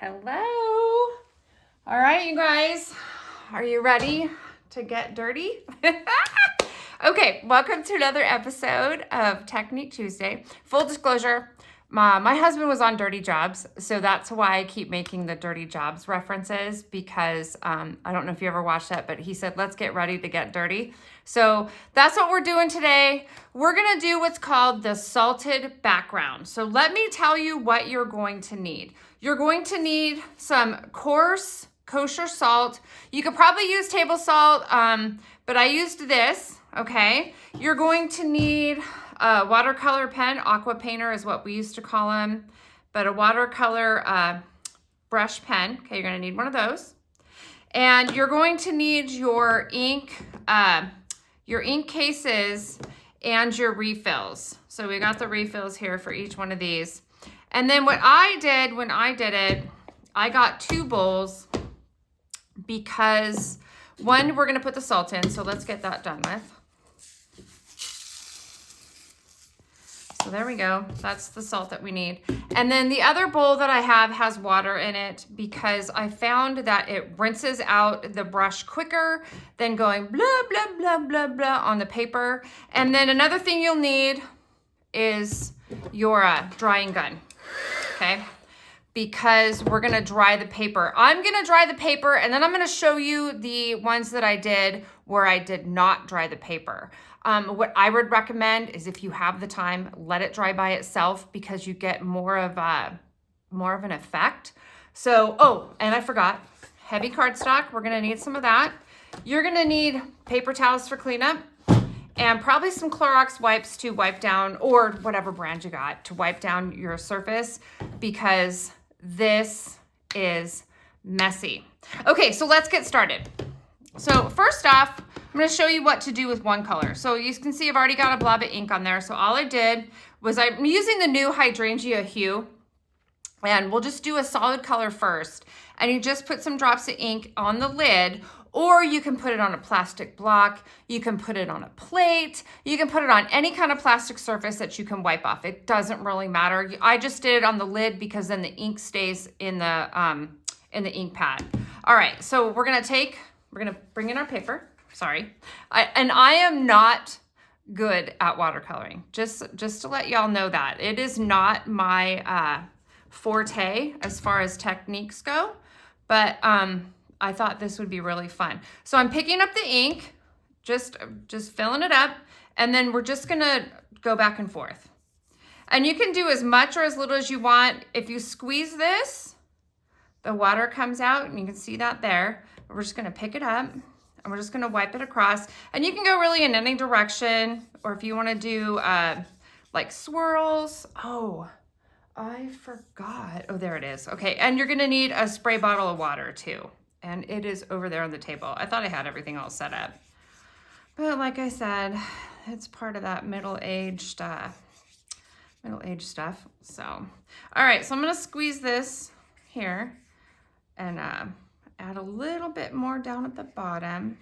Hello. All right, you guys, are you ready to get dirty? Okay, welcome to another episode of Technique Tuesday. Full disclosure, my husband was on Dirty Jobs, so that's why I keep making the Dirty Jobs references because I don't know if you ever watched that, but he said, let's get ready to get dirty. So that's what we're doing today. We're gonna do what's called the salted background. So let me tell you what you're going to need. You're going to need some coarse kosher salt. You could probably use table salt, but I used this, okay? You're going to need a watercolor pen. Aqua painter is what we used to call them, but a watercolor brush pen. Okay, you're gonna need one of those. And you're going to need your ink cases and your refills. So we got the refills here for each one of these. And then what I did when I did it, I got 2 bowls because one, we're gonna put the salt in, so let's get that done with. So there we go, that's the salt that we need. And then the other bowl that I have has water in it because I found that it rinses out the brush quicker than going blah, blah, blah, blah, blah on the paper. And then another thing you'll need is your drying gun, okay? Because we're gonna dry the paper. I'm gonna dry the paper and then I'm gonna show you the ones that I did where I did not dry the paper. What I would recommend is if you have the time, let it dry by itself because you get more of an effect. So, oh, and I forgot, heavy cardstock, we're gonna need some of that. You're gonna need paper towels for cleanup and probably some Clorox wipes to wipe down, or whatever brand you got, to wipe down your surface because this is messy. Okay, so let's get started. So first off, I'm gonna show you what to do with one color. So you can see I've already got a blob of ink on there. So all I did was I'm using the new hydrangea hue, and we'll just do a solid color first. And you just put some drops of ink on the lid, or you can put it on a plastic block, you can put it on a plate, you can put it on any kind of plastic surface that you can wipe off. It doesn't really matter. I just did it on the lid because then the ink stays in the ink pad. All right, so we're gonna bring in our paper. Sorry, I am not good at watercoloring. Just to let y'all know that it is not my forte as far as techniques go, but I thought this would be really fun. So I'm picking up the ink, just filling it up, and then we're just gonna go back and forth. And you can do as much or as little as you want. If you squeeze this, the water comes out, and you can see that there. We're just gonna pick it up, and we're just gonna wipe it across. And you can go really in any direction, or if you wanna do like swirls. Oh, I forgot. Oh, there it is. Okay, and you're gonna need a spray bottle of water too. And it is over there on the table. I thought I had everything all set up. But like I said, it's part of that middle-aged stuff. So, all right, so I'm gonna squeeze this here and add a little bit more down at the bottom.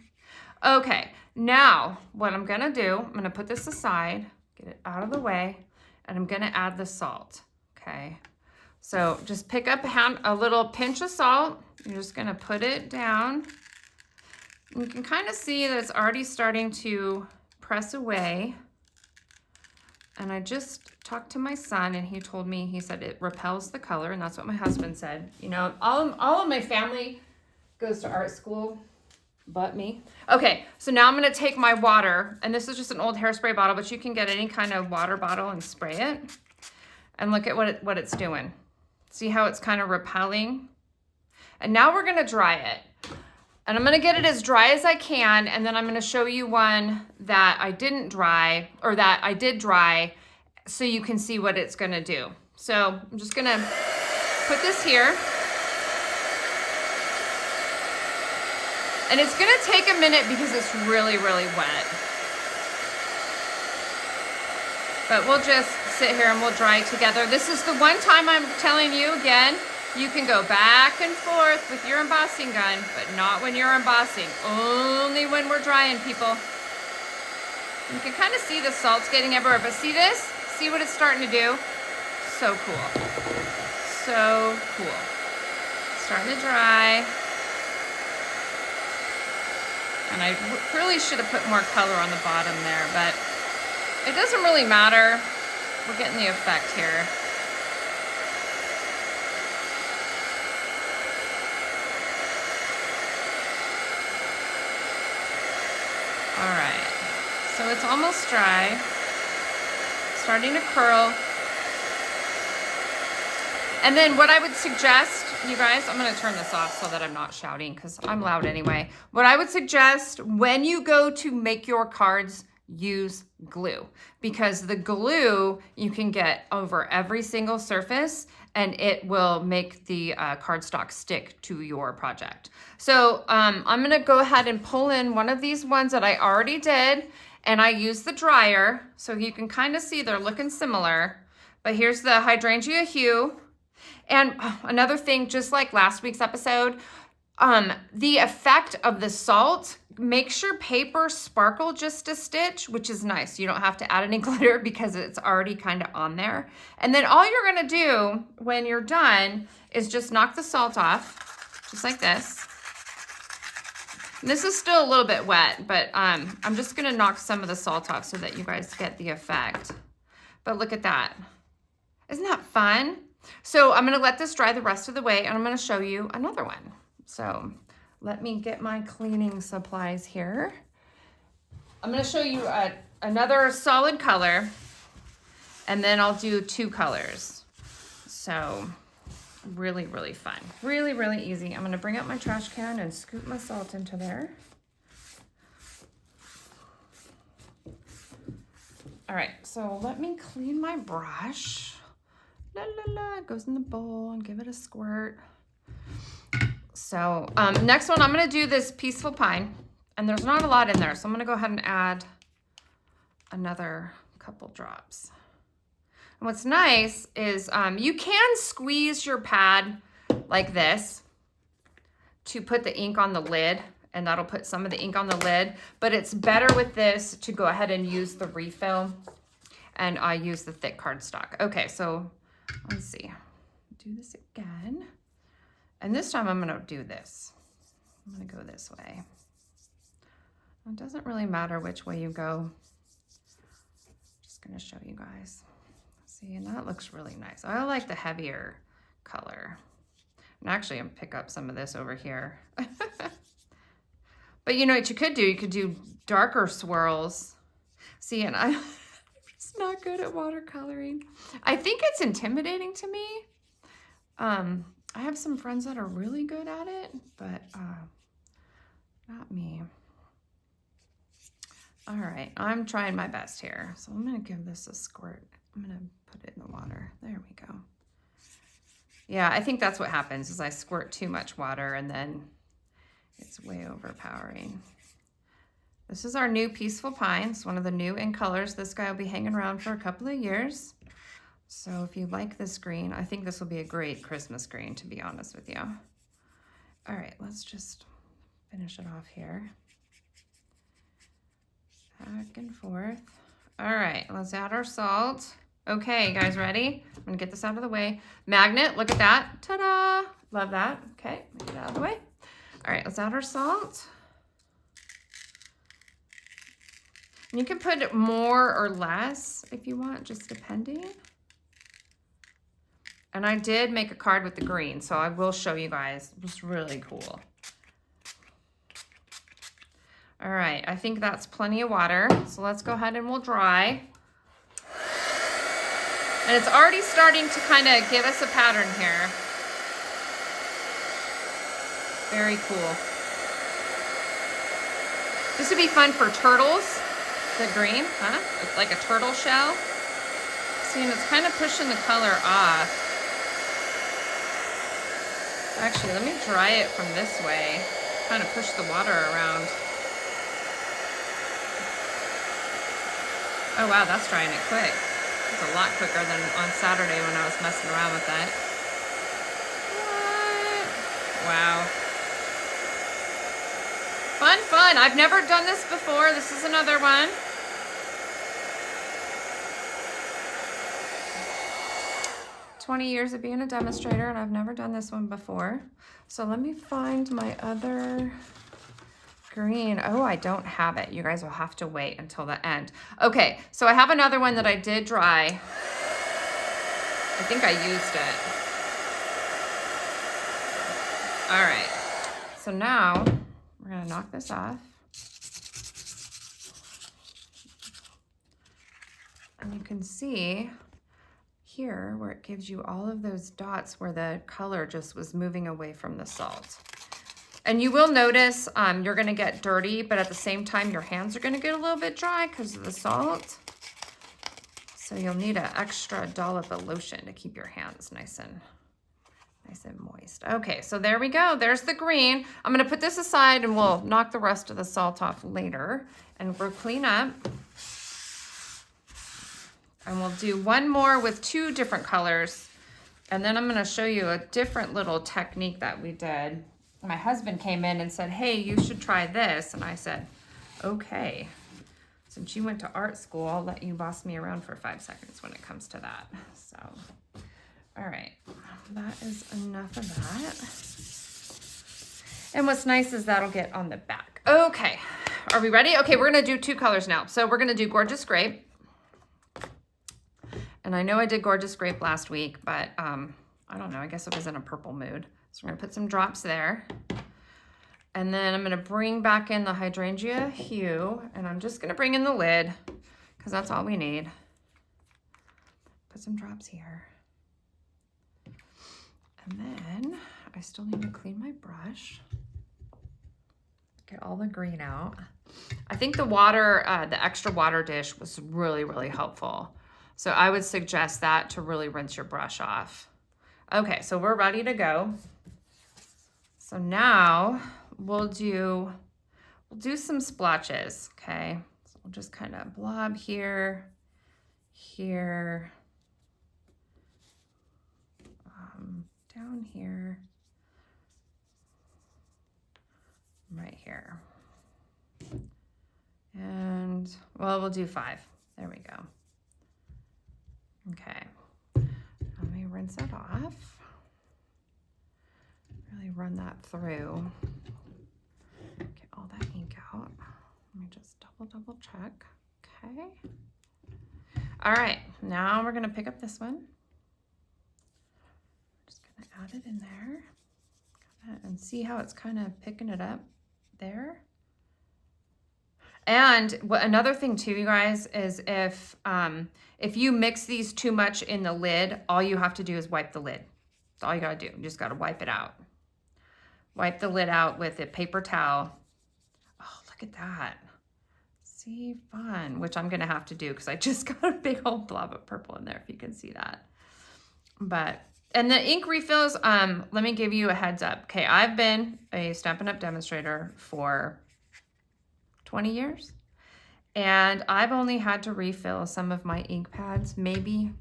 Okay, now what I'm gonna do, I'm gonna put this aside, get it out of the way, and I'm gonna add the salt, okay? So just pick up a little pinch of salt. You're just gonna put it down. You can kind of see that it's already starting to press away. And I just talked to my son and he told me, he said it repels the color, and that's what my husband said. You know, all of my family goes to art school, but me. Okay, so now I'm gonna take my water, and this is just an old hairspray bottle, but you can get any kind of water bottle and spray it. And look at what it's doing. See how it's kind of repelling? And now we're gonna dry it. And I'm gonna get it as dry as I can, and then I'm gonna show you one that I didn't dry, or that I did dry, so you can see what it's gonna do. So I'm just gonna put this here. And it's gonna take a minute because it's really, really wet. But we'll just sit here and we'll dry together. This is the one time I'm telling you again, you can go back and forth with your embossing gun, but not when you're embossing. Only when we're drying, people. You can kind of see the salt's getting everywhere, but see this? See what it's starting to do? So cool. So cool. starting to dry. And I really should have put more color on the bottom there, but it doesn't really matter. We're getting the effect here. All right, so it's almost dry. Starting to curl. And then what I would suggest, you guys, I'm going to turn this off so that I'm not shouting because I'm loud anyway. What I would suggest when you go to make your cards, use glue, because the glue you can get over every single surface and it will make the cardstock stick to your project. So I'm going to go ahead and pull in one of these ones that I already did, and I use the dryer so you can kind of see they're looking similar. But here's the hydrangea hue. And another thing, just like last week's episode, the effect of the salt makes your paper sparkle just a stitch, which is nice. You don't have to add any glitter because it's already kind of on there. And then all you're gonna do when you're done is just knock the salt off, just like this. And this is still a little bit wet, but I'm just gonna knock some of the salt off so that you guys get the effect. But look at that. Isn't that fun? So I'm gonna let this dry the rest of the way, and I'm gonna show you another one. So let me get my cleaning supplies here. I'm gonna show you another solid color, and then I'll do 2 colors. So really, really fun. Really, really easy. I'm gonna bring up my trash can and scoop my salt into there. All right, so let me clean my brush. La la la, it goes in the bowl and give it a squirt. So next one, I'm gonna do this Peaceful Pine, and there's not a lot in there, so I'm gonna go ahead and add another couple drops. And what's nice is you can squeeze your pad like this to put the ink on the lid, and that'll put some of the ink on the lid, but it's better with this to go ahead and use the refill, and I use the thick cardstock. Okay, so let's see, do this again. And this time I'm gonna do this. I'm gonna go this way. It doesn't really matter which way you go. Just gonna show you guys. See, and that looks really nice. I like the heavier color. And actually I'm pick up some of this over here. But you know what you could do? You could do darker swirls. See, and I'm just not good at watercoloring. I think it's intimidating to me. I have some friends that are really good at it, but not me. All right, I'm trying my best here. So I'm gonna give this a squirt. I'm gonna put it in the water. There we go. Yeah, I think that's what happens is I squirt too much water and then it's way overpowering. This is our new Peaceful Pine. It's one of the new in colors. This guy will be hanging around for a couple of years. So if you like this green, I think this will be a great Christmas green, to be honest with you. All right, let's just finish it off here. Back and forth. All right, let's add our salt. Okay, guys, ready? I'm gonna get this out of the way. Magnet, look at that. Ta-da! Love that. Okay, get it out of the way. All right, let's add our salt. And you can put more or less if you want, just depending. And I did make a card with the green, so I will show you guys. It was really cool. All right, I think that's plenty of water. So let's go ahead and we'll dry. And it's already starting to kind of give us a pattern here. Very cool. This would be fun for turtles, the green, huh? It's like a turtle shell. See, and it's kind of pushing the color off. Actually, let me dry it from this way. Kind of push the water around. Oh wow, that's drying it quick. It's a lot quicker than on Saturday when I was messing around with that. What? Wow. Fun, fun. I've never done this before. This is another one. 20 years of being a demonstrator, and I've never done this one before. So let me find my other green. Oh, I don't have it. You guys will have to wait until the end. Okay, so I have another one that I did dry. I think I used it. All right, so now we're gonna knock this off. And you can see here where it gives you all of those dots where the color just was moving away from the salt. And you will notice you're gonna get dirty, but at the same time, your hands are gonna get a little bit dry because of the salt. So you'll need an extra dollop of lotion to keep your hands nice and moist. Okay, so there we go. There's the green. I'm gonna put this aside and we'll knock the rest of the salt off later and we'll clean up. And we'll do one more with 2 different colors. And then I'm gonna show you a different little technique that we did. My husband came in and said, hey, you should try this. And I said, okay. Since you went to art school, I'll let you boss me around for 5 seconds when it comes to that. So, all right, that is enough of that. And what's nice is that'll get on the back. Okay, are we ready? Okay, we're gonna do 2 colors now. So we're gonna do Gorgeous Grape. And I know I did Gorgeous Grape last week, but I don't know, I guess it was in a purple mood. So we're gonna put some drops there. And then I'm gonna bring back in the Hydrangea Hue, and I'm just gonna bring in the lid because that's all we need. Put some drops here. And then I still need to clean my brush. Get all the green out. I think the water, the extra water dish was really, really helpful. So I would suggest that to really rinse your brush off. Okay, so we're ready to go. So now we'll do some splotches, okay? So we'll just kind of blob here, here, down here, right here. And, well, we'll do 5. There we go. Okay, let me rinse it off. Really run that through. Get all that ink out. Let me just double check. Okay. All right, now we're gonna pick up this one. Just gonna add it in there. And see how it's kind of picking it up there. And another thing too, you guys, is if you mix these too much in the lid, all you have to do is wipe the lid. That's all you gotta do. You just gotta wipe it out. Wipe the lid out with a paper towel. Oh, look at that. See, fun, which I'm gonna have to do because I just got a big old blob of purple in there, if you can see that. And the ink refills, let me give you a heads up. Okay, I've been a Stampin' Up! Demonstrator for 20 years. And I've only had to refill some of my ink pads maybe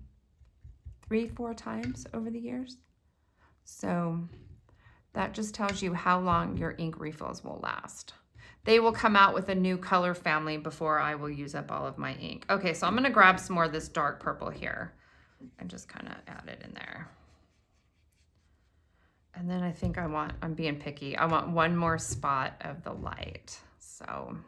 3-4 times over the years. So that just tells you how long your ink refills will last. They will come out with a new color family before I will use up all of my ink. Okay, so I'm gonna grab some more of this dark purple here and just kind of add it in there. And then I think I'm being picky. I want one more spot of the light. So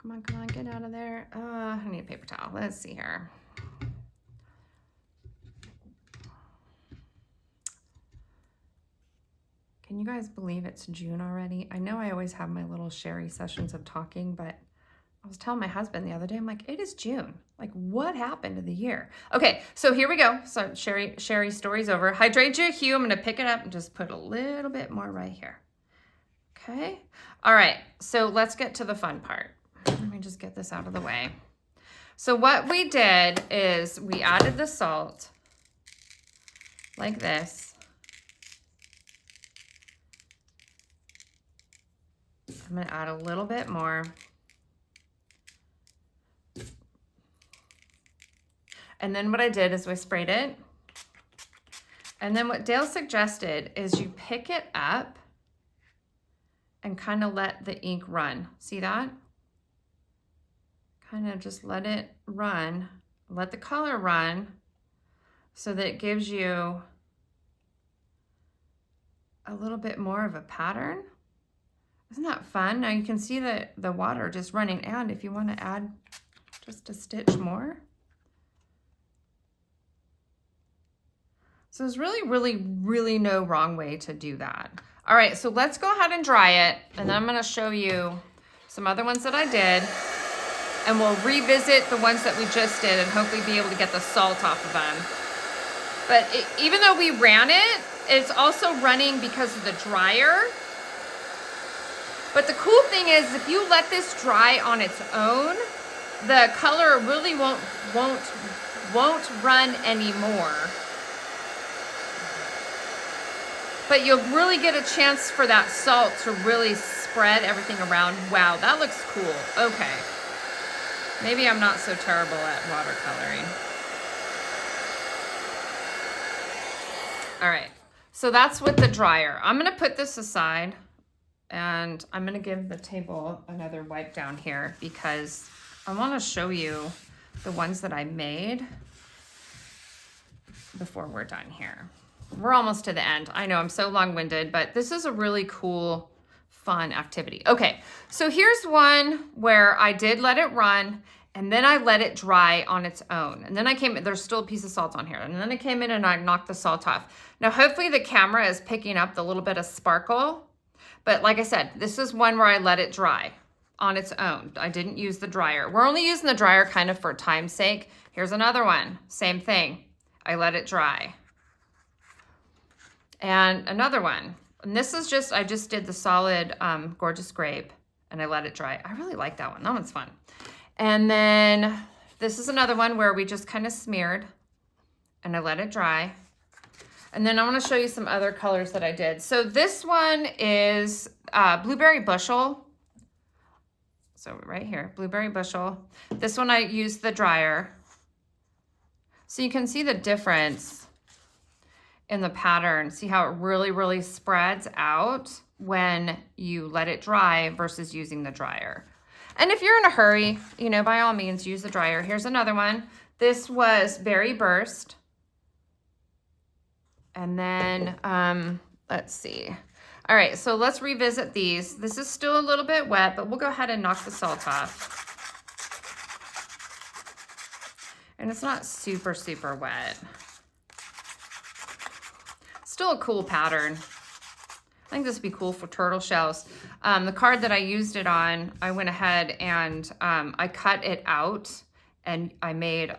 come on, get out of there. I need a paper towel. Let's see here. Can you guys believe it's June already? I know I always have my little Sherry sessions of talking, but I was telling my husband the other day, I'm like, it is June. Like, what happened to the year? Okay, so here we go. So Sherry's story's over. Hydrangea Hue, I'm gonna pick it up and just put a little bit more right here. Okay, all right, so let's get to the fun part. Let me just get this out of the way. So what we did is we added the salt like this. I'm gonna add a little bit more. And then what I did is I sprayed it. And then what Dale suggested is you pick it up and kind of let the ink run. See that? kind of just let it run, let the color run so that it gives you a little bit more of a pattern. Isn't that fun? Now you can see that the water just running, and if you want to add just a stitch more. So there's really no wrong way to do that. All right, so let's go ahead and dry it, and then I'm gonna show you some other ones that I did, and we'll revisit the ones that we just did and hopefully be able to get the salt off of them. But even though we ran it, it's also running because of the dryer. But the cool thing is, if you let this dry on its own, the color really won't run anymore. But you'll really get a chance for that salt to really spread everything around. Wow, that looks cool. Okay. Maybe I'm not so terrible at watercoloring. All right, so that's with the dryer. I'm gonna put this aside, and I'm gonna give the table another wipe down here because I wanna show you the ones that I made before we're done here. We're almost to the end. I know I'm so long-winded, but this is a really cool, fun activity. Okay, so here's one where I did let it run, and then I let it dry on its own. And then I came in, there's still a piece of salt on here. And then I came in and I knocked the salt off. Now, hopefully the camera is picking up the little bit of sparkle. But like I said, this is one where I let it dry on its own. I didn't use the dryer. We're only using the dryer kind of for time's sake. Here's another one, same thing. I let it dry. And another one, and this is just, I just did the solid Gorgeous Grape, and I let it dry. I really like that one. That one's fun. And then this is another one where we just kind of smeared, and I let it dry. And then I want to show you some other colors that I did. So this one is Blueberry Bushel. So right here, Blueberry Bushel. This one I used the dryer. So you can see the difference in the pattern. See how it really spreads out when you let it dry versus using the dryer. And if you're in a hurry, you know, by all means, use the dryer. Here's another one. This was Berry Burst. And then, let's see. All right, so let's revisit these. This is still a little bit wet, but we'll go ahead and knock the salt off. And it's not super wet. Still a cool pattern. I think this would be cool for turtle shells. The card that I used it on, I went ahead and I cut it out and I made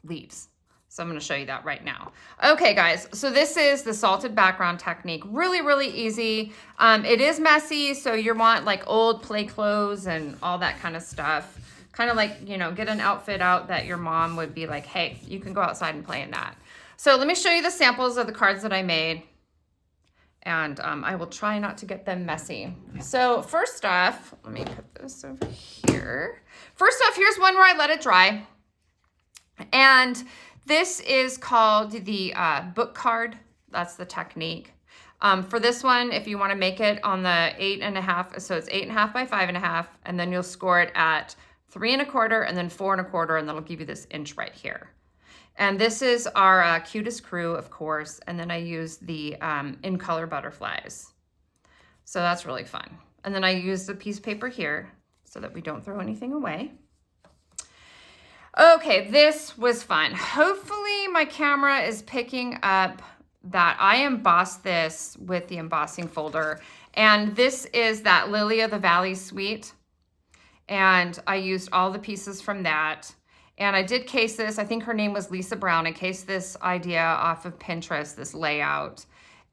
leaves. So I'm gonna show you that right now. Okay guys, so this is the salted background technique. Really easy. It is messy, so you want like old play clothes and all that kind of stuff. Kind of like, you know, get an outfit out that your mom would be like, hey, you can go outside and play in that. So let me show you the samples of the cards that I made. And I will try not to get them messy. So first off, let me put this over here. First off, here's one where I let it dry. And this is called the book card. That's the technique. For this one, if you want to make it on the 8.5, so it's 8.5 by 5.5, and then you'll score it at 3 1/4 and then 4 1/4, and that'll give you this inch right here. And this is our cutest crew, of course, and then I use the in color butterflies. So that's really fun. And then I use the piece of paper here so that we don't throw anything away. Okay, this was fun. Hopefully my camera is picking up that I embossed this with the embossing folder. And this is that Lily of the Valley suite. And I used all the pieces from that. And I did case this, I think her name was Lisa Brown. I cased this idea off of Pinterest, this layout.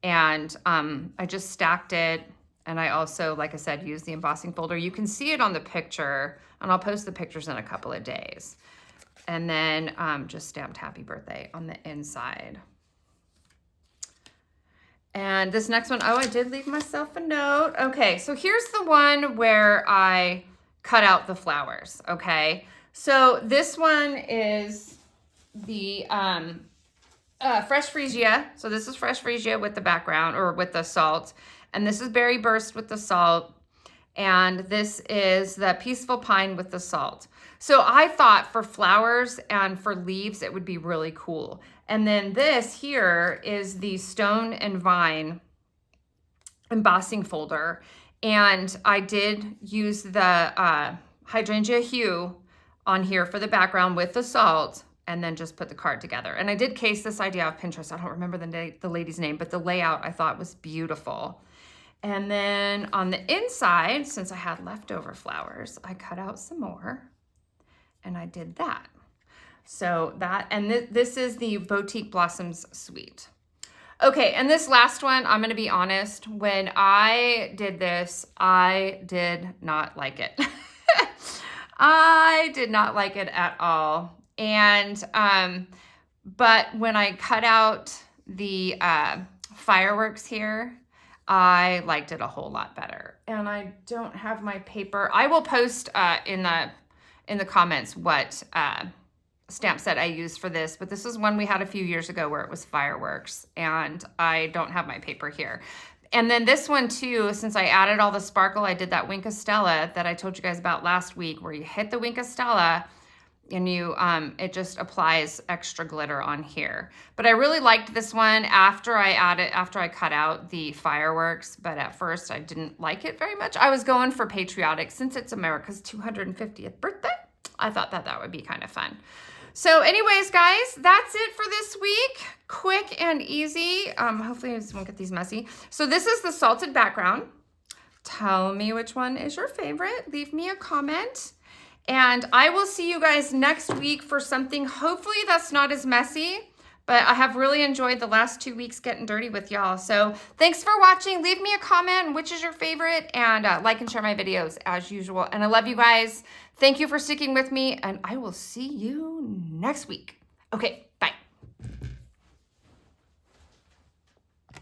And I just stacked it. And I also, like I said, used the embossing folder. You can see it on the picture, and I'll post the pictures in a couple of days. And then just stamped happy birthday on the inside. And this next one, oh, I did leave myself a note. Okay, so here's the one where I cut out the flowers, okay? So this one is the Fresh Freesia. So this is Fresh Freesia with the background, or with the salt. And this is Berry Burst with the salt. And this is the Peaceful Pine with the salt. So I thought for flowers and for leaves, it would be really cool. And then this here is the Stone and Vine embossing folder. And I did use the hydrangea hue on here for the background with the salt, and then just put the card together. And I did case this idea off Pinterest. I don't remember the lady's name, but the layout I thought was beautiful. And then on the inside, since I had leftover flowers, I cut out some more and I did that. So that, and this is the Boutique Blossoms Suite. Okay, and this last one, I'm gonna be honest, when I did this, I did not like it. I did not like it at all. And, but when I cut out the fireworks here, I liked it a whole lot better. And I don't have my paper. I will post in the comments what stamp set I used for this, but this is one we had a few years ago where it was fireworks, and I don't have my paper here. And then this one too, since I added all the sparkle, I did that Wink of Stella that I told you guys about last week, where you hit the Wink of Stella and you it just applies extra glitter on here. But I really liked this one after I cut out the fireworks, but at first I didn't like it very much. I was going for patriotic since it's America's 250th birthday. I thought that would be kind of fun. So anyways, guys, that's it for this week. Quick and easy. Hopefully I just won't get these messy. So this is the salted background. Tell me which one is your favorite. Leave me a comment. And I will see you guys next week for something hopefully that's not as messy. But I have really enjoyed the last 2 weeks getting dirty with y'all. So thanks for watching. Leave me a comment which is your favorite, and like and share my videos as usual. And I love you guys. Thank you for sticking with me, and I will see you next week. Okay,